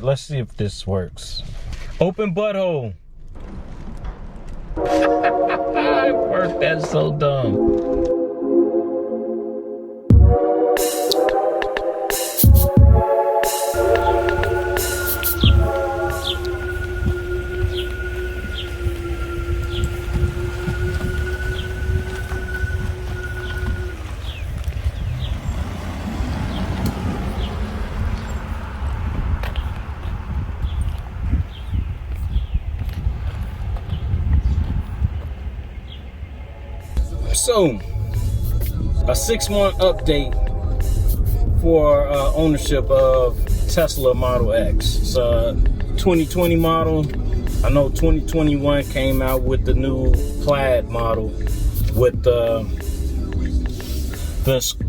right, let's see if this works. Open butthole. It worked. That's so dumb. So, a 6-month update for ownership of Tesla Model X. It's a 2020 model. I know 2021 came out with the new plaid model with the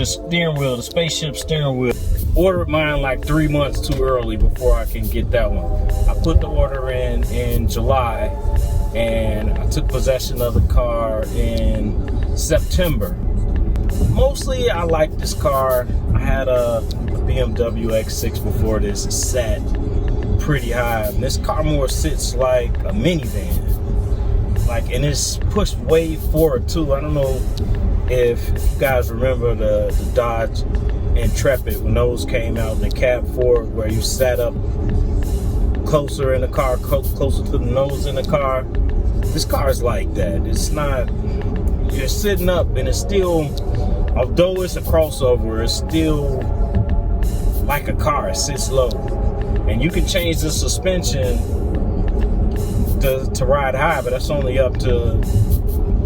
steering wheel, the spaceship steering wheel. Ordered mine like 3 months too early before I can get that one. I put the order in July, and I took possession of the car in September. Mostly I like this car. I had a BMW X6 before this. It sat pretty high, and this car more sits like a minivan, and it's pushed way forward too. I don't know if you guys remember the Dodge Intrepid when those came out in the cab forward, where you sat up closer in the car, closer to the nose in the car. This car is like that. It's not, you're sitting up, and it's still, although it's a crossover, it's still like a car. It sits low, and you can change the suspension to ride high, but that's only up to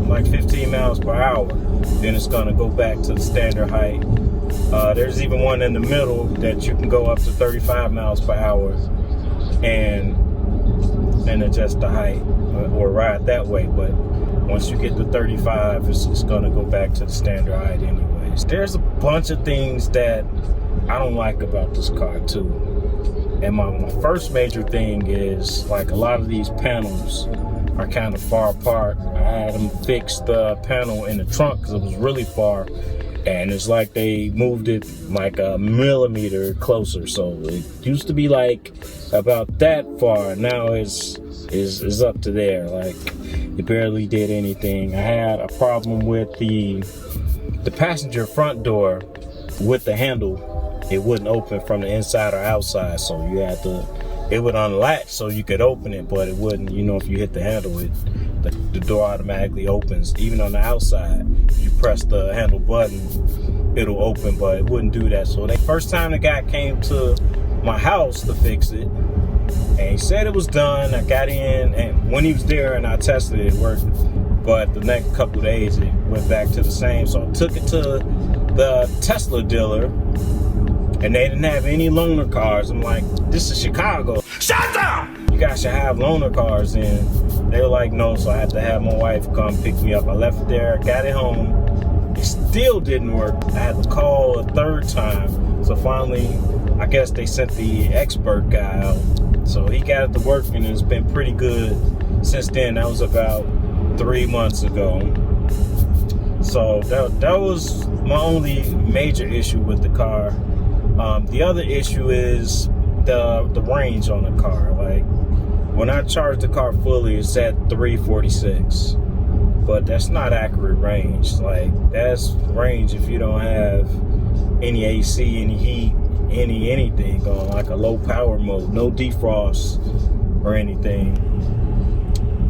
like 15 miles per hour. Then it's gonna go back to the standard height. There's even one in the middle that you can go up to 35 miles per hour and adjust the height or ride that way. But once you get to 35, it's gonna go back to the standard height anyways. There's a bunch of things that I don't like about this car too. And my first major thing is, like, a lot of these panels are kind of far apart. I had them fix the panel in the trunk because it was really far, and it's like they moved it like a millimeter closer. So it used to be like about that far. Now is up to there. Like, it barely did anything. I had a problem with the passenger front door with the handle. It wouldn't open from the inside or outside, so you had to, it would unlatch so you could open it, but it wouldn't, if you hit the handle, the door automatically opens. Even on the outside, if you press the handle button, it'll open, but it wouldn't do that. So the first time the guy came to my house to fix it, and he said it was done. I got in, and when he was there and I tested it, it worked. But the next couple of days, it went back to the same. So I took it to the Tesla dealer, and they didn't have any loaner cars. I'm like, this is Chicago. Shut down! You guys should have loaner cars. And they were like, no. So I had to have my wife come pick me up. I left it there, got it home. It still didn't work. I had to call a third time. So finally, I guess they sent the expert guy out. So he got it to work, and it's been pretty good since then. That was about 3 months ago. So that was my only major issue with the car. The other issue is the range on the car. Like, when I charge the car fully, it's at 346, but that's not accurate range. Like, that's range if you don't have any AC, any heat, anything going, like a low power mode, no defrost or anything.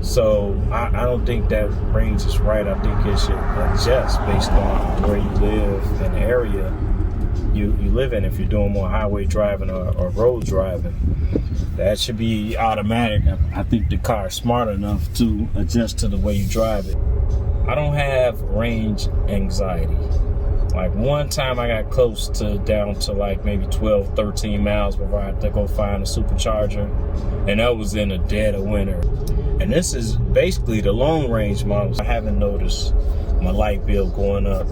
So I don't think that range is right. I think it should adjust based on where you live and the area you live in. If you're doing more highway driving or road driving, that should be automatic. I think the car is smart enough to adjust to the way you drive it. I don't have range anxiety. Like, one time I got close to down to like maybe 12, 13 miles before I had to go find a supercharger, and that was in the dead of winter. And this is basically the long range models. I haven't noticed my light bill going up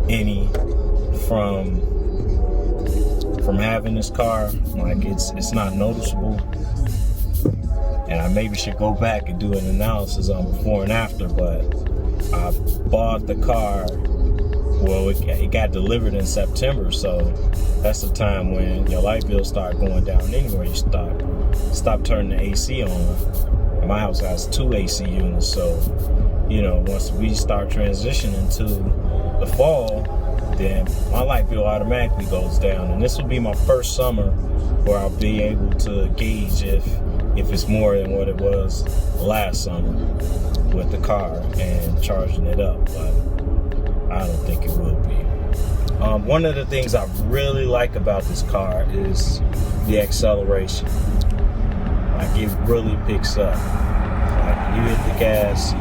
any from having this car. Like, it's not noticeable. And I maybe should go back and do an analysis on before and after, but I bought the car Well, it got delivered in September, so that's the time when your light bill start going down anyway. You stop turning the AC on. My house has 2 AC units, so once we start transitioning to the fall, then my light bill automatically goes down. And this will be my first summer where I'll be able to gauge if it's more than what it was last summer with the car and charging it up, but I don't think it will be. One of the things I really like about this car is the acceleration. Like, it really picks up. Like, you hit the gas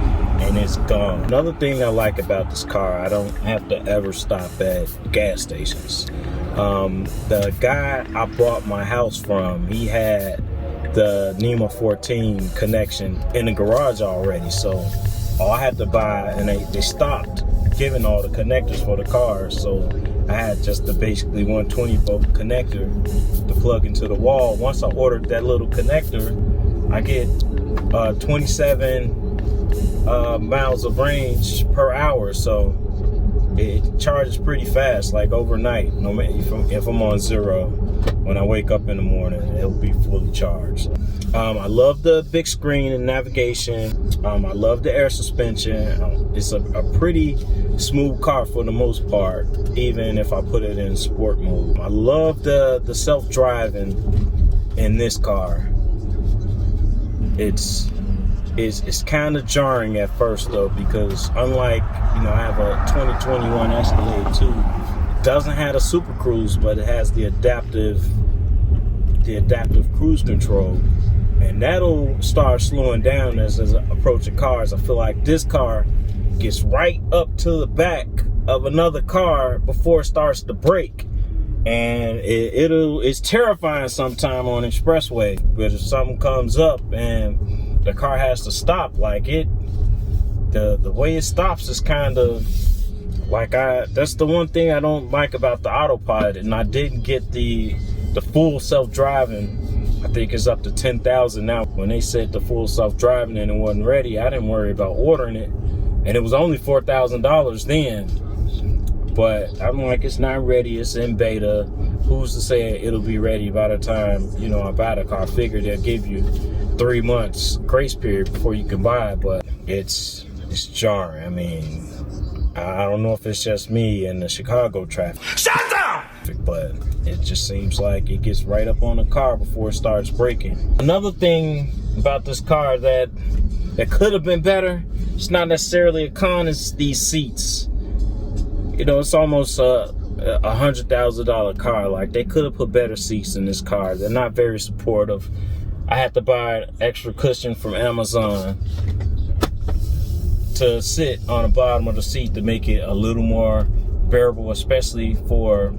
and it's gone. Another thing I like about this car, I don't have to ever stop at gas stations. The guy I bought my house from, he had the NEMA 14 connection in the garage already, so all I had to buy, and they stopped giving all the connectors for the car, so I had just the basically 120 volt connector to plug into the wall. Once I ordered that little connector, I get 27 miles of range per hour, so it charges pretty fast, like overnight. No matter if I'm on zero, when I wake up in the morning, it'll be fully charged. I love the big screen and navigation. I love the air suspension. It's a pretty smooth car for the most part, even if I put it in sport mode. I love the self-driving in this car. It's kind of jarring at first though, because unlike, I have a 2021 Escalade 2. It doesn't have a Super Cruise, but it has the adaptive cruise control, and that'll start slowing down as approaching cars. I feel like this car gets right up to the back of another car before it starts to brake, and it's terrifying sometime on expressway. But if something comes up and the car has to stop, like the way it stops is kind of like, that's the one thing I don't like about the autopilot. And I didn't get the full self-driving. I think it's up to 10,000 now. When they said the full self-driving and it wasn't ready, I didn't worry about ordering it, and it was only $4,000 then. But I'm like, it's not ready, it's in beta. Who's to say it'll be ready by the time I buy the car? I figure they'll give you 3 months grace period before you can buy it, but it's jarring. I mean, I don't know if it's just me and the Chicago traffic. Shut down! But it just seems like it gets right up on the car before it starts braking. Another thing about this car that could have been better, it's not necessarily a con, is these seats. It's almost a $100,000 car. Like, they could have put better seats in this car. They're not very supportive. I had to buy an extra cushion from Amazon to sit on the bottom of the seat to make it a little more bearable, especially for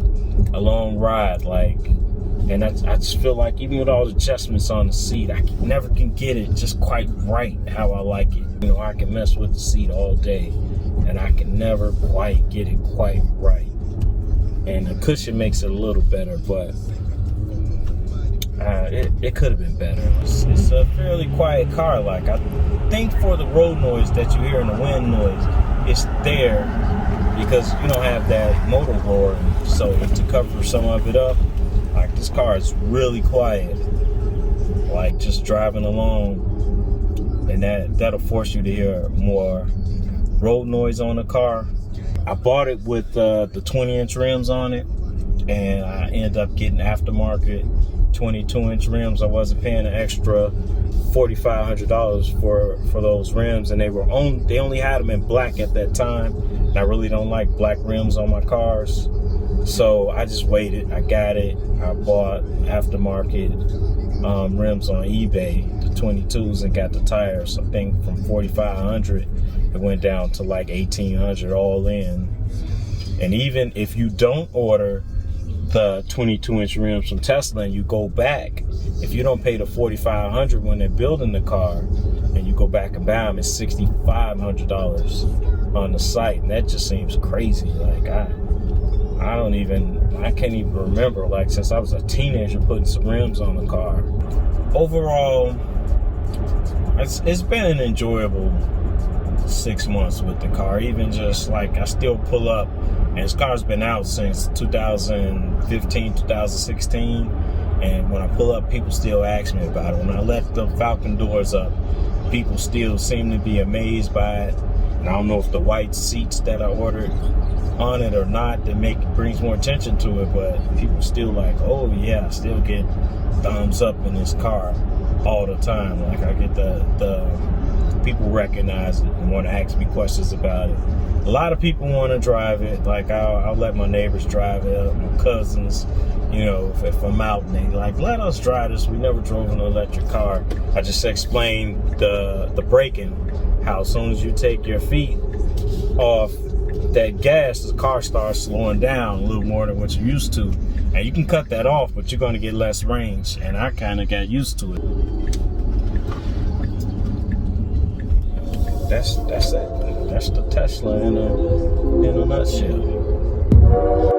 a long ride. And I just feel like even with all the adjustments on the seat, I never can get it just quite right how I like it. I can mess with the seat all day, and I can never quite get it quite right. And the cushion makes it a little better, but it could have been better. It's a fairly quiet car. Like, I think for the road noise that you hear and the wind noise, it's there because you don't have that motor roar. So to cover some of it up, like, this car is really quiet. Like, just driving along, and that'll force you to hear more road noise on the car. I bought it with the 20-inch rims on it, and I ended up getting aftermarket 22-inch rims. I wasn't paying an extra $4,500 for those rims, and they only had them in black at that time. And I really don't like black rims on my cars, so I just waited. I got it. I bought aftermarket rims on eBay, the 22s, and got the tires. I think from $4,500 it went down to like $1,800 all in. And even if you don't order the 22-inch rims from Tesla and you go back, if you don't pay the $4,500 when they're building the car and you go back and buy them, it's $6,500 on the site. And that just seems crazy. Like, I can't even remember, like, since I was a teenager, putting some rims on the car. Overall, it's been an enjoyable 6 months with the car. Even just like I still pull up, and this car's been out since 2015, 2016. And when I pull up, people still ask me about it. When I left the Falcon doors up, people still seem to be amazed by it. And I don't know if the white seats that I ordered on it or not, that brings more attention to it, but people still like, oh yeah, I still get thumbs up in this car all the time. Like I get the people recognize it and want to ask me questions about it. A lot of people want to drive it. Like I'll let my neighbors drive it, my cousins, you know, if I'm out and they like, let us drive this. We never drove an electric car. I just explained the braking, how as soon as you take your feet off that gas, the car starts slowing down a little more than what you're used to. And you can cut that off, but you're going to get less range. And I kind of got used to it. That's it. That's the Tesla in a nutshell.